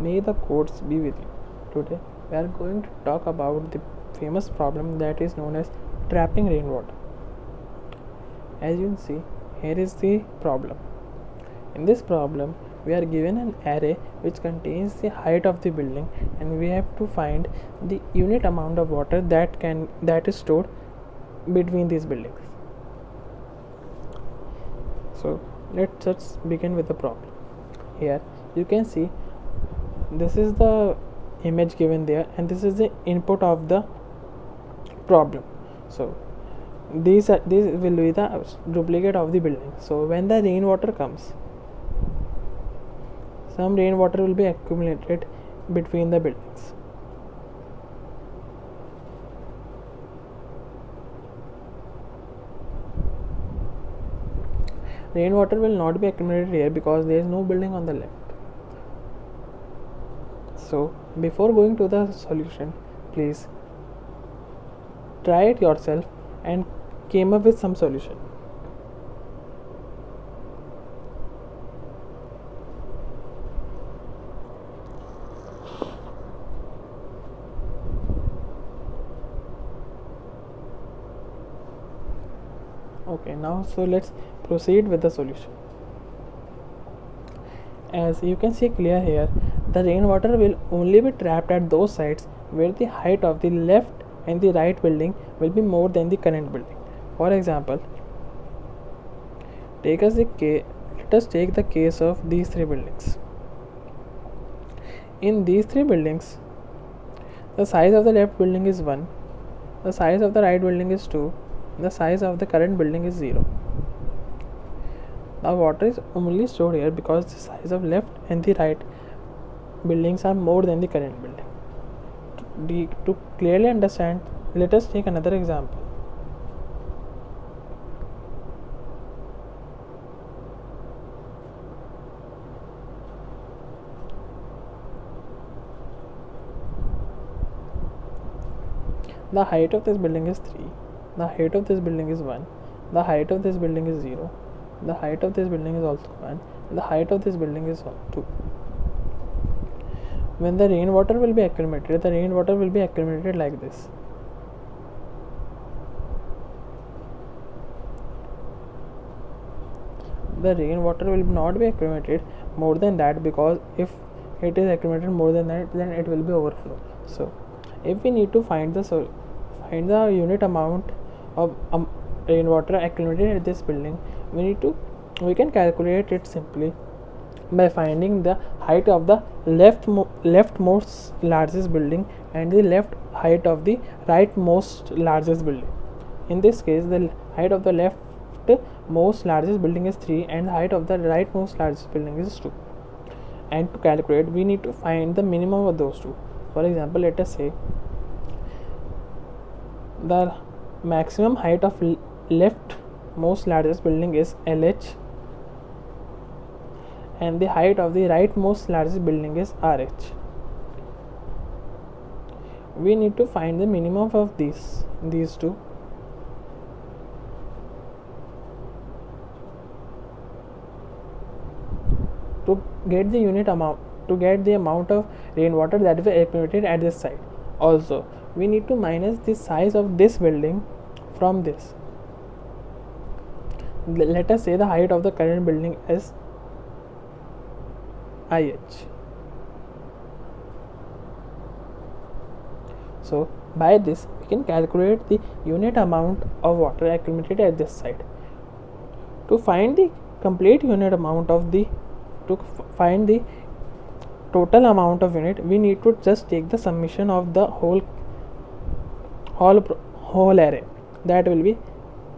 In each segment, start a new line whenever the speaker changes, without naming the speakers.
May the codes be with you. Today we are going to talk about the famous problem that is known as trapping rainwater. As you can see, here is the problem. In this problem, we are given an array which contains the height of the building, and we have to find the unit amount of water that is stored between these buildings. So let's just begin with the problem. Here you can see this is the image given there, and this is the input of the problem. So this will be the duplicate of the building. So when the rainwater comes, some rainwater will be accumulated between the buildings. Rainwater will not be accumulated here because there is no building on the left. So before going to the solution, please try it yourself and came up with some solution. Okay, now so let's proceed with the solution. As you can see clear here, the rainwater will only be trapped at those sites where the height of the left and the right building will be more than the current building. For example, let us take the case of these three buildings. In these three buildings, the size of the left building is 1, the size of the right building is 2, the size of the current building is 0. Now water is only stored here because the size of left and the right buildings are more than the current building. To clearly understand, let us take another example. The height of this building is 3, the height of this building is 1, the height of this building is 0, the height of this building is also 1, and the height of this building is 2. When the rainwater will be accumulated, the rainwater will be accumulated like this. The rainwater will not be accumulated more than that, because if it is accumulated more than that, then it will be overflow. So if we need to find the unit amount of rainwater accumulated at this building, we can calculate it simply by finding the height of the leftmost largest building and the left height of the rightmost largest building. In this case, the height of the leftmost largest building is 3 and the height of the rightmost largest building is 2. And to calculate, we need to find the minimum of those two. For example, let us say the maximum height of leftmost largest building is LH, and the height of the rightmost largest building is RH. We need to find the minimum of these two. To get the amount of rainwater that is accumulated at this site. Also, we need to minus the size of this building from this. Let us say the height of the current building is IH. So by this we can calculate the unit amount of water accumulated at this site. To find the complete unit amount find the total amount of unit, we need to just take the summation of the whole array. That will be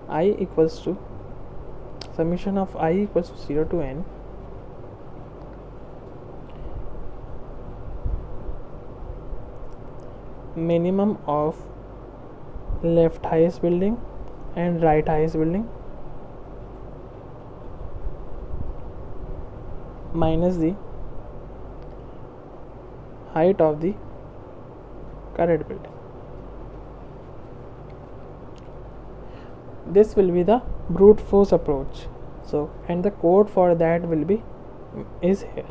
I equals to summation of I equals to 0 to n minimum of left highest building and right highest building minus the height of the current building. This will be the brute force approach. So, and the code for that is here.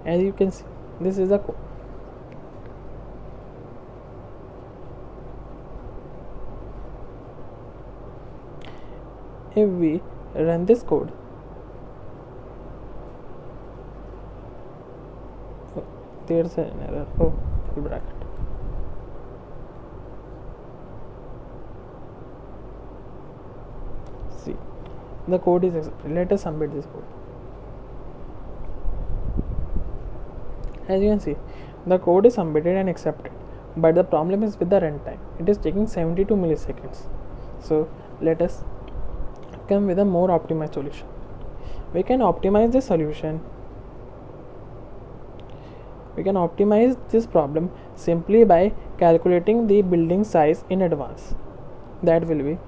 As you can see, this is the code. If we run this code, there's an error. Oh, full bracket. See, the code is accepted. Let us submit this code. As you can see, the code is submitted and accepted, but the problem is with the runtime. It is taking 72 milliseconds. So let us come with a more optimized solution. We can optimize this solution. We can optimize this problem simply by calculating the building size in advance. That will be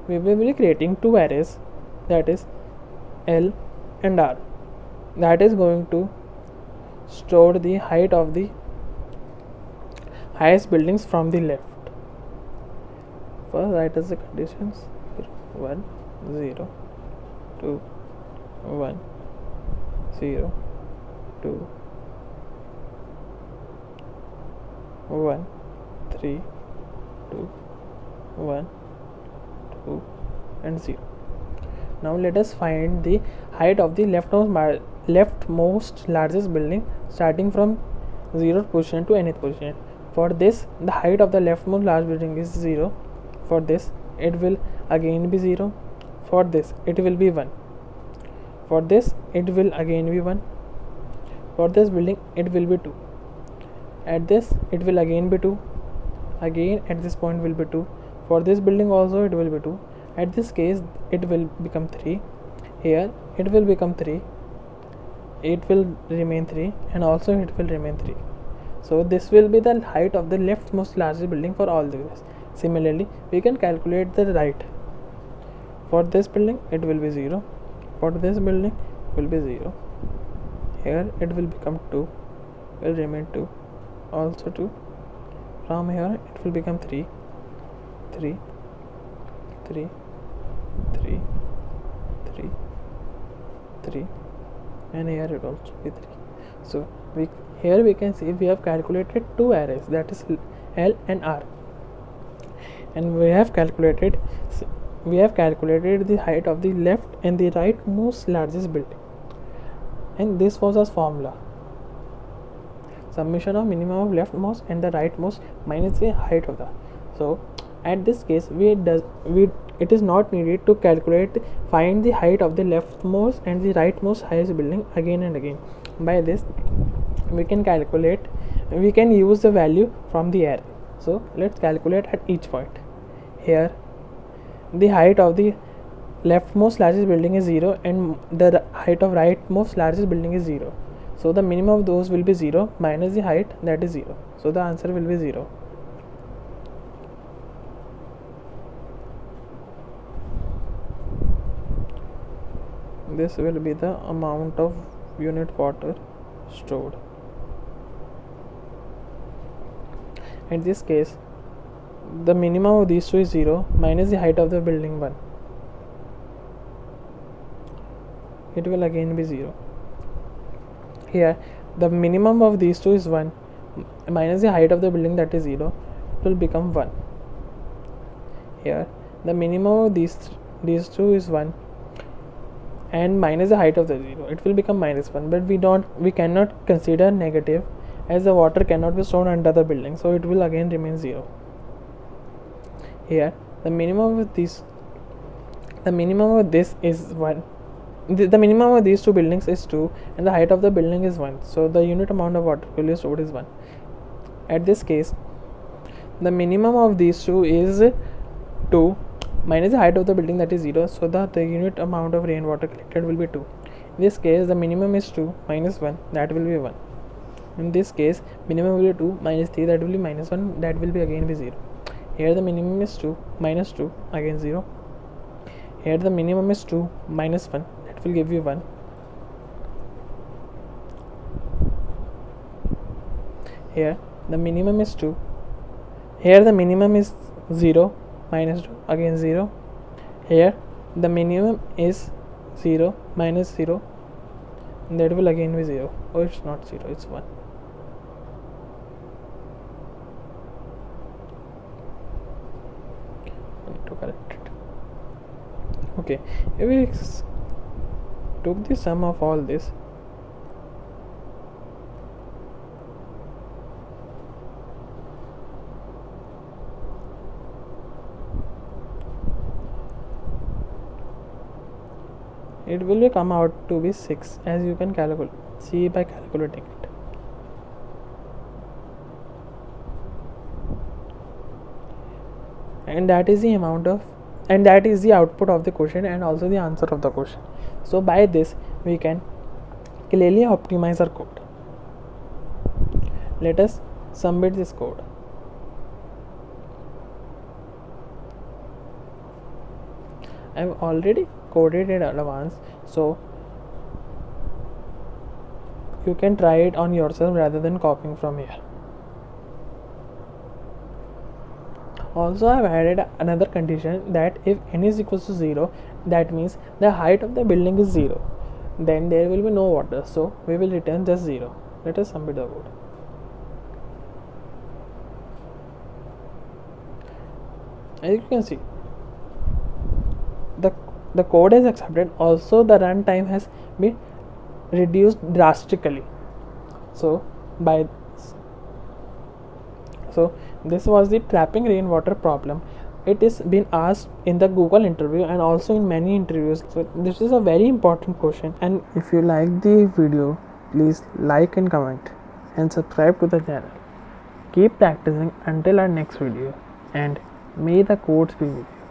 we will be creating two arrays, that is L and R, that is going to store the height of the highest buildings from the left. First, write as the conditions 1 0 2 1 0 2 1 3 2 1 2 and 0. Now let us find the height of the leftmost largest building starting from 0th position to nth position. For this, the height of the leftmost large building is 0. For this, it will again be 0. For this, it will be 1. For this, it will again be 1. For this building, it will be 2. At this, it will again be 2. Again, at this point will be 2. For this building also, it will be 2. At this case, it will become 3. Here, it will become 3. It will remain 3, and also it will remain 3. So this will be the height of the leftmost largest building for all these. Similarly, we can calculate the right. For this building, it will be 0. For this building, will be 0. Here, it will become 2. Will remain 2. Also 2. From here, it will become 3. 3. 3. 3. 3. 3. And here it also be 3. So here we can see we have calculated two arrays, that is L and R, and we have calculated the height of the left and the rightmost largest building, and this was our formula: summation of minimum of leftmost and the rightmost minus the height of the. So at this case, it is not needed to find the height of the leftmost and the rightmost highest building again and again. By this, we can use the value from the array. So let's calculate at each point. Here, the height of the leftmost largest building is 0 and the height of rightmost largest building is 0. So the minimum of those will be 0 minus the height, that is 0. So the answer will be 0. This will be the amount of unit water stored. In this case, the minimum of these two is 0 minus the height of the building 1. It will again be 0. Here, the minimum of these two is 1 minus the height of the building, that is 0. It will become 1. Here, the minimum of these two is 1 and minus the height of the 0. It will become minus 1. But we cannot consider negative, as the water cannot be stored under the building, so it will again remain 0. Here, the minimum of this is 1. The minimum of these two buildings is 2 and the height of the building is 1. So the unit amount of water will be stored is 1. At this case, the minimum of these two is 2 minus the height of the building, that is 0. So the unit amount of rainwater collected will be 2. In this case, the minimum is 2 minus 1, that will be 1. In this case, minimum will be 2 minus 3, that will be minus 1, that will be again be 0. Here the minimum is 2 minus 2, again 0. Here the minimum is 2 minus 1, that will give you 1. Here the minimum is 2. Here the minimum is 0 minus 2, again 0. Here the minimum is 0 minus 0, that will again be 0. Oh, it's not 0, it's 1. I need to correct it. Okay, if we took the sum of all this, it will come out to be 6, as you can see by calculating it. And that is the output of the question and also the answer of the question. So by this we can clearly optimize our code. Let us submit this code. I have already coded it in advance, so you can try it on yourself rather than copying from here. Also, I have added another condition that if n is equals to 0, that means the height of the building is 0, then there will be no water, so we will return just 0. Let us submit the code. As you can see, the code is accepted. Also, the runtime has been reduced drastically. So this was the trapping rainwater problem. It is been asked in the Google interview and also in many interviews. So this is a very important question. And if you like the video, please like and comment and subscribe to the channel. Keep practicing until our next video, and may the codes be with you.